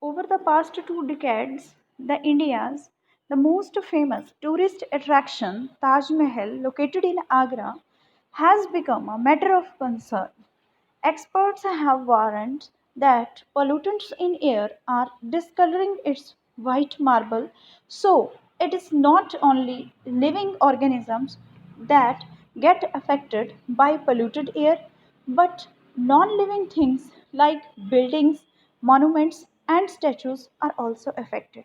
Over the past 2 decades, the most famous tourist attraction, Taj Mahal, located in Agra, has become a matter of concern. Experts have warned that pollutants in air are discoloring its white marble, so it is not only living organisms that get affected by polluted air, but non living things like buildings, monuments, and statues are also affected.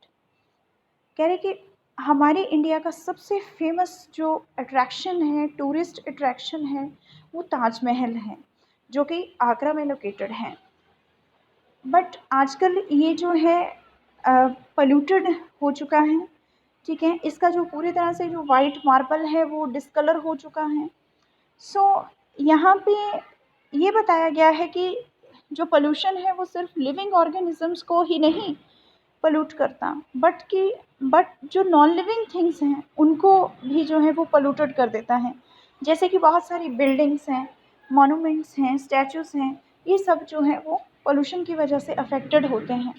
कह रहे कि हमारे India का सबसे famous जो attraction है, tourist attraction है, वो ताजमहल है, जो कि आगरा में लोकेटेड है। बट आजकल ये जो है पोल्यूटेड हो चुका है। ठीक है, इसका जो पूरी तरह से जो वाइट मार्बल है वो डिस्कलर हो चुका है। सो यहाँ पे ये बताया गया है कि जो पोल्यूशन है वो सिर्फ लिविंग ऑर्गेनिजम्स को ही नहीं पोल्यूट करता, बट जो नॉन लिविंग थिंग्स हैं उनको भी जो है वो पोल्यूटेड कर देता है। जैसे कि बहुत सारी बिल्डिंग्स हैं, मॉन्यूमेंट्स हैं, स्टैचूज हैं, ये सब जो है वो पोल्यूशन की वजह से अफेक्टेड होते हैं।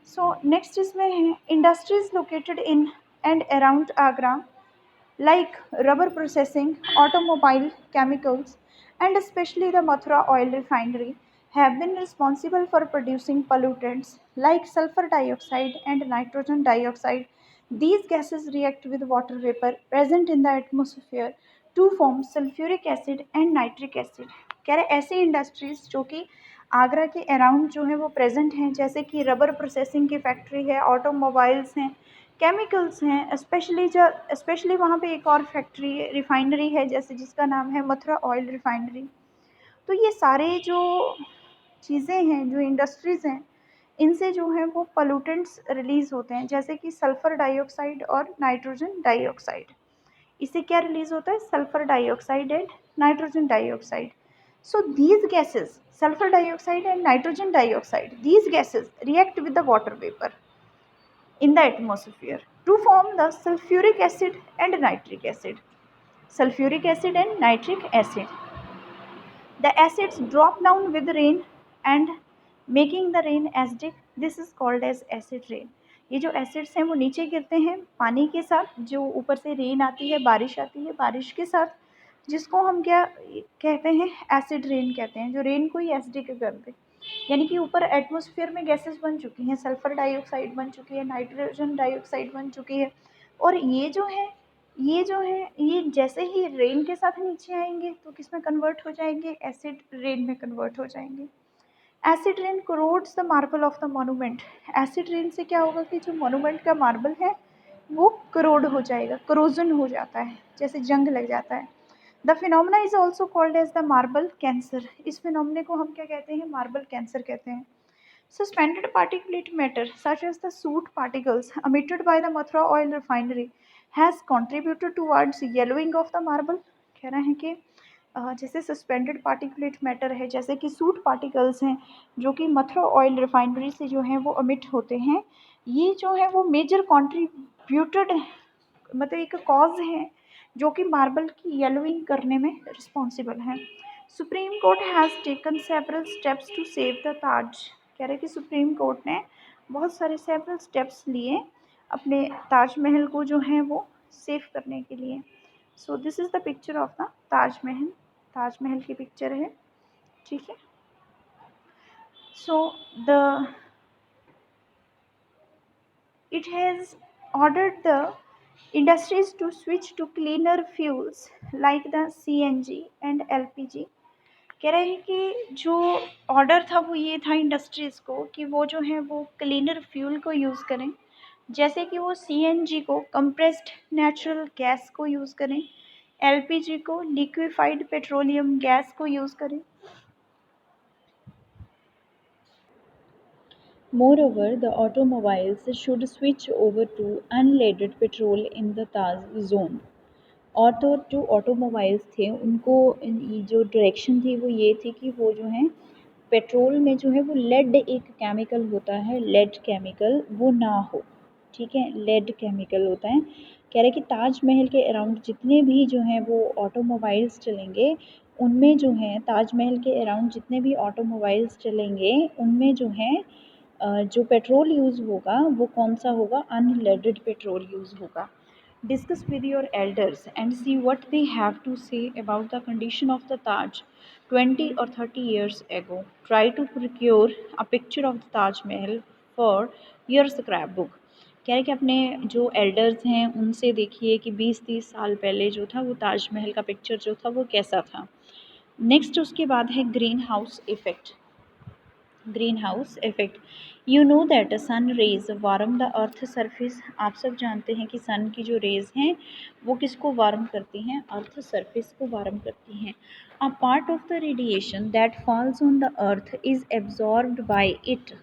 सो नेक्स्ट इसमें है industries located in and around Agra like rubber processing, automobile, chemicals, and especially the Mathura oil refinery have been responsible for producing pollutants like sulfur dioxide and nitrogen dioxide. These gases react with water vapor present in the atmosphere to form sulfuric acid and nitric acid. कह रहे ऐसी industries जो कि आगरा के around जो है वो present हैं, जैसे कि रबर प्रोसेसिंग की फैक्ट्री है, ऑटोमोबाइल्स हैं, केमिकल्स हैं, स्पेशली वहाँ पे एक और फैक्ट्री रिफाइनरी है जैसे जिसका नाम है मथुरा ऑयल रिफाइनरी। तो ये सारे जो चीज़ें हैं, जो इंडस्ट्रीज़ हैं, इनसे जो है वो पोल्यूटेंट्स रिलीज़ होते हैं, जैसे कि सल्फ़र डाइऑक्साइड और नाइट्रोजन डाइऑक्साइड। इससे क्या रिलीज़ होता है? Sulphur dioxide and nitrogen dioxide. So these gases, sulfur dioxide and nitrogen dioxide, these gases react with the water vapor in the atmosphere to form the sulfuric acid and nitric acid. Sulfuric acid and nitric acid. The acids drop down with rain and making the rain acidic. This is called as acid rain. ये जो acids हैं वो नीचे गिरते हैं पानी के साथ, जो ऊपर से रेन आती है, बारिश आती है, बारिश के साथ, जिसको हम क्या कहते हैं? एसिड रेन कहते हैं, जो रेन को ही एसिडिक कर दे। यानी कि ऊपर एटमॉस्फेयर में गैसेस बन चुकी हैं, सल्फर डाइऑक्साइड बन चुकी है, नाइट्रोजन डाइऑक्साइड बन चुकी है, और ये जैसे ही रेन के साथ नीचे आएंगे तो किस में कन्वर्ट हो जाएंगे? एसिड रेन में कन्वर्ट हो जाएंगे। Acid rain crores the marble of the monument. Acid rain से क्या होगा कि जो मोनूमेंट का मार्बल है वो करोड हो जाएगा, करोजन हो जाता है, जैसे जंग लग जाता है। The phenomena is also called as the marble cancer. इस फिनोमिने को हम क्या कहते हैं? मार्बल कैंसर कहते हैं। Suspended particulate matter such as the soot particles emitted by the Mathura oil refinery has contributed towards yellowing of the marble। कह रहे हैं कि जैसे सस्पेंडेड पार्टिकुलेट मैटर है, जैसे कि सूट पार्टिकल्स हैं जो कि मथुरा ऑयल रिफाइनरी से जो है वो अमिट होते हैं, ये जो है वो मेजर कॉन्ट्रीब्यूटेड, मतलब एक कॉज है जो कि मार्बल की येलोइंग करने में रिस्पॉन्सिबल है। Supreme Court has taken several steps to save the Taj. कह रहे कि सुप्रीम कोर्ट ने बहुत सारे सेवरल स्टेप्स लिए अपने ताजमहल को जो है वो सेव करने के लिए। So this is the picture of the Taj Mahal. Taj Mahal की पिक्चर है, ठीक है। So the it has ordered the industries to switch to cleaner fuels like the CNG and LPG। कह रहे हैं कि जो ऑर्डर था वो ये था इंडस्ट्रीज़ को कि वो जो है वो क्लीनर फ्यूल को यूज़ करें, जैसे कि वो CNG को, कंप्रेस्ड नेचुरल गैस को यूज़ करें, LPG को, लिक्विफाइड पेट्रोलियम गैस को यूज़ करें। Moreover, the automobiles should switch over to unleaded petrol in the Taj zone। और तो जो ऑटोमोबाइल्स थे उनको जो डायरेक्शन थी वो ये थी कि वो जो है पेट्रोल में जो है वो लेड एक केमिकल होता है, लेड केमिकल वो ना हो। ठीक है, लेड केमिकल होता है। कह रहे कि ताजमहल के अराउंड जितने भी जो हैं वो ऑटोमोबाइल्स चलेंगे, उनमें जो है ताजमहल के अराउंड जितने भी ऑटोमोबाइल्स चलेंगे उनमें जो है जो पेट्रोल यूज़ होगा वो कौन सा होगा, अनलेडेड पेट्रोल यूज़ होगा। Discuss with your elders and see what they have to say about the condition of the Taj 20 or 30 years ago. Try to procure a picture of the Taj Mahal for your scrapbook. कह रहे कि अपने जो elders हैं उनसे देखिए कि 20-30 साल पहले जो था वो ताजमहल का पिक्चर जो था वो कैसा था। नेक्स्ट उसके बाद है greenhouse effect. Greenhouse effect, you know that sun rays warm the earth surface. आप सब जानते हैं कि सन की जो रेज हैं वो किसको वार्म करती हैं, अर्थ सरफेस को वार्म करती हैं। अ part of the radiation that falls on the earth is absorbed bye it.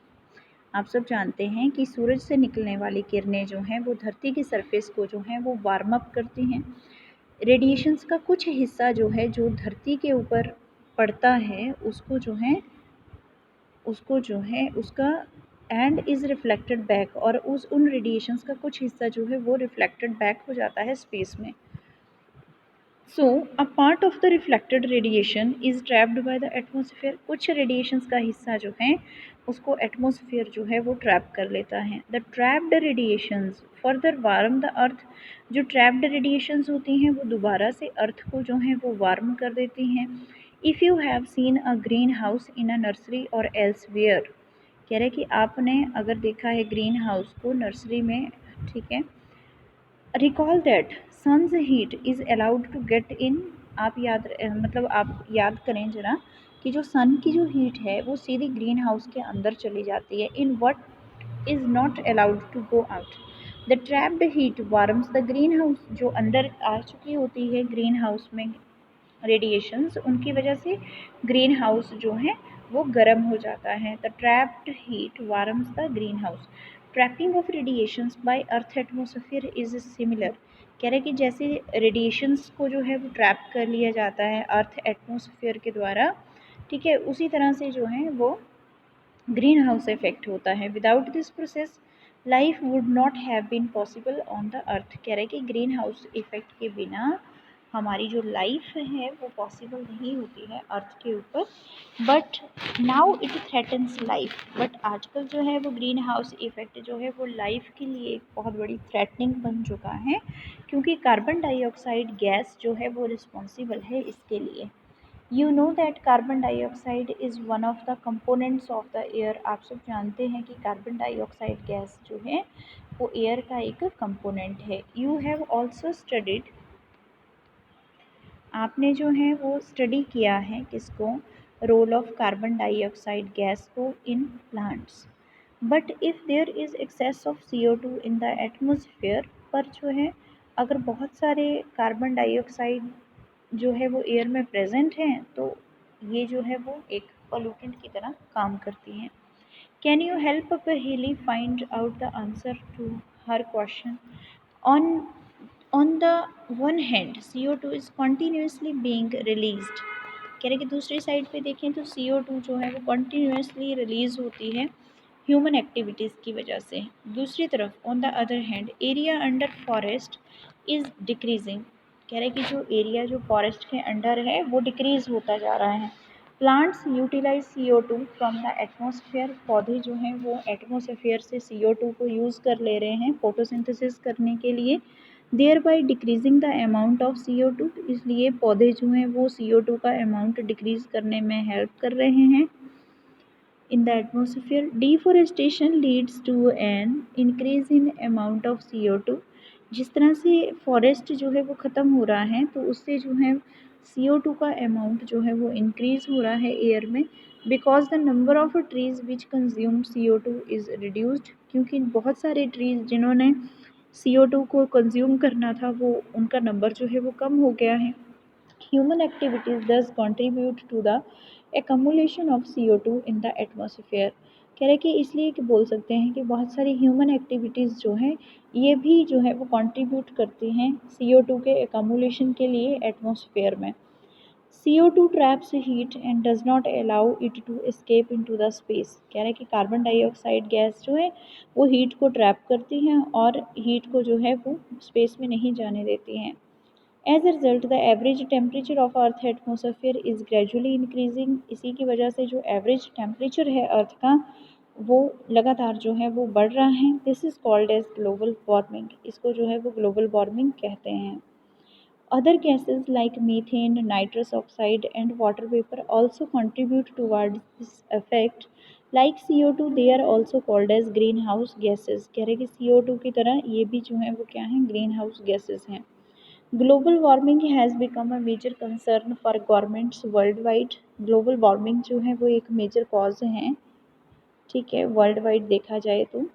आप सब जानते हैं कि सूरज से निकलने वाली किरणें जो हैं वो धरती की सरफेस को जो है वो वार्म अप करती हैं। रेडिएशंस का कुछ हिस्सा जो है जो धरती के ऊपर पड़ता है उसको जो है उसका एंड इज़ रिफ्लेक्टेड बैक, और उन रेडिएशंस का कुछ हिस्सा जो है वो रिफ्लेक्टेड बैक हो जाता है स्पेस में। So a part of the reflected radiation is trapped by the atmosphere. कुछ रेडिएशंस का हिस्सा जो है उसको एटमोसफियर जो है वो ट्रैप कर लेता है। The trapped radiations further warm the अर्थ। जो ट्रैप्ड रेडिएशंस होती हैं वो दोबारा से अर्थ को जो है वो वार्म कर देती हैं। If you have seen a green house in a nursery और एल्सवेयर, कह रहे कि आपने अगर देखा है ग्रीन हाउस को नर्सरी में, ठीक है, recall that sun's heat is allowed to get in. आप आप याद करें ज़रा कि जो सन की जो हीट है वो सीधी ग्रीन हाउस के अंदर चली जाती है। In what is not allowed to go out. The trapped heat warms the greenhouse. जो अंदर आ चुकी होती है ग्रीन हाउस में रेडिएशंस, उनकी वजह से ग्रीन हाउस जो है वो गर्म हो जाता है। The trapped heat warms the greenhouse. Trapping of radiations by earth atmosphere is similar. कह रहे कि जैसे रेडिएशंस को जो है वो ट्रैप कर लिया जाता है अर्थ एटमोसफियर के द्वारा, ठीक है, उसी तरह से जो है वो ग्रीन हाउस इफेक्ट होता है। Without this process life would not have been possible on the earth. कह रहे कि ग्रीन हाउस इफेक्ट के बिना हमारी जो लाइफ है वो पॉसिबल नहीं होती है अर्थ के ऊपर। But now it threatens life. But आजकल जो है वो ग्रीन हाउस इफेक्ट जो है वो लाइफ के लिए एक बहुत बड़ी थ्रेटनिंग बन चुका है, क्योंकि कार्बन डाइऑक्साइड गैस जो है वो रिस्पॉन्सिबल है इसके लिए। You know that carbon dioxide is one of the components of the air. आप सब जानते हैं कि कार्बन डाइऑक्साइड गैस जो है वो एयर का एक कंपोनेंट है। यू हैव ऑल्सो स्टडीड, आपने जो है वो स्टडी किया है किसको, role of carbon dioxide gas को in plants. But if there is excess of CO2 in the atmosphere, पर जो है अगर बहुत सारे कार्बन डाइऑक्साइड जो है वो एयर में प्रेजेंट हैं तो ये जो है वो एक पोल्यूटेंट की तरह काम करती हैं। Can you help Paheli find out the answer to her question. On on the one hand CO2 is continuously being released। कह रहे कि दूसरी साइड पे देखें तो CO2 जो है वो कंटिन्यूसली रिलीज होती है ह्यूमन एक्टिविटीज़ की वजह से। दूसरी तरफ on the other hand area under forest is decreasing. कह रहे कि जो एरिया जो फॉरेस्ट के अंडर है वो डिक्रीज होता जा रहा है। Plants utilize CO2 from the atmosphere. पौधे जो हैं वो एटमोसफियर से CO2 को यूज़ कर ले रहे हैं फोटोसिंथेसिस करने के लिए, there by decreasing the amount of CO2। इसलिए पौधे जो हैं वो CO2 का अमाउंट डिक्रीज करने में हेल्प कर रहे हैं in the atmosphere। Deforestation leads to an increase in amount of CO2। जिस तरह से फॉरेस्ट जो है वो ख़त्म हो रहा है तो उससे जो है CO2 का अमाउंट जो है वो इंक्रीज़ हो रहा है एयर में। Because the number of trees which consume CO2 is reduced. क्योंकि बहुत सारे ट्रीज़ जिन्होंने CO2 को कंज्यूम करना था वो उनका नंबर जो है वो कम हो गया है। Human activities thus contribute to the accumulation of CO2 in the atmosphere। कह रहे कि इसलिए कि बोल सकते हैं कि बहुत सारी ह्यूमन एक्टिविटीज़ जो हैं ये भी जो है वो कंट्रीब्यूट करती हैं CO2 के एकमुलेशन के लिए एटमॉस्फेयर में। CO2 traps heat and does not allow it to escape into the space। कह रहे हैं कि कार्बन डाइऑक्साइड गैस जो है वो हीट को ट्रैप करती हैं और हीट को जो है वो स्पेस में नहीं जाने देती हैं। As a result the average temperature of earth atmosphere is gradually increasing. इसी की वजह से जो एवरेज टेम्परेचर है अर्थ का वो लगातार जो है वो बढ़ रहा है। This is called as global warming, इसको जो है वो ग्लोबल वार्मिंग कहते हैं। Other gases like methane, nitrous oxide, and water vapor also contribute towards this effect. Like CO2, they are also called as greenhouse gases. कह रहे कि CO2 की तरह ये भी जो है वो क्या है, greenhouse gases हैं। Global warming has become a major concern for governments worldwide. Global warming जो है वो एक major cause है, ठीक है, वर्ल्ड वाइड देखा जाए तो।